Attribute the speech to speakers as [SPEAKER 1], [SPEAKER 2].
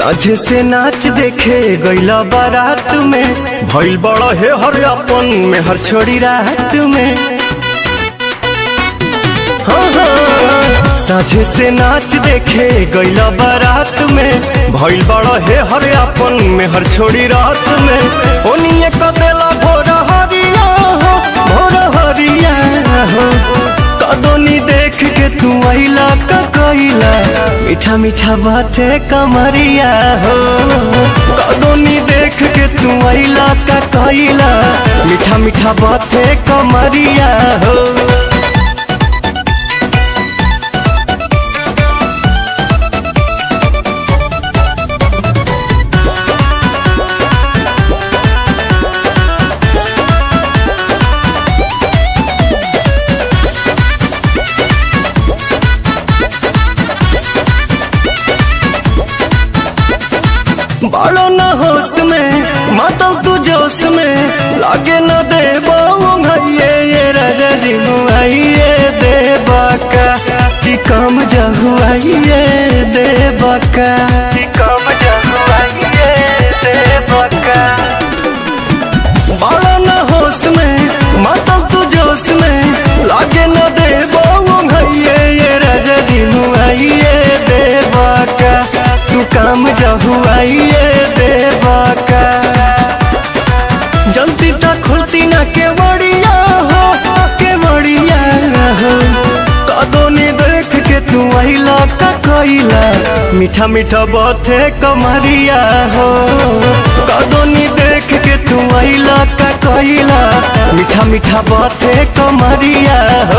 [SPEAKER 1] साझे से नाच देखे गईला बारात में, भइल बड़ा है हर अपन में हर छोड़ी रात में। साझे से नाच देखे गईला बारात में, भइल बड़ा है हर अपन में हर छोड़ी रात में। ओनिए कदेला भोर हरिया हो, भोर हरिया हो, कदोनी देख के तू आइला का कइला, मीठा मीठा बाते कमरिया हो। कदोनी देख के तू आइला का कइला, मीठा मीठा बाते कमरिया हो। बालो न होश में मातल तू जोश में, लागे न दे भैये ये राजा जी मुआइए दे बाका कि कम जहुआइए दे बाका, कि कम जहुआइए दे बाका। बालो न होश में मातल तू जोश में, लागे न दे भैये ये राजा जी मुआइए दे बाका, तू काम जहुआइए दे बाका। जल्दी तक खुलती ना के बड़िया हो, के बड़िया हो, कदोनी देख के तू आइला का कइला, मीठा मीठा बाते कमरिया हो। कदोनी देख के तू आइला का कइला, मीठा मीठा बाते कमरिया हो।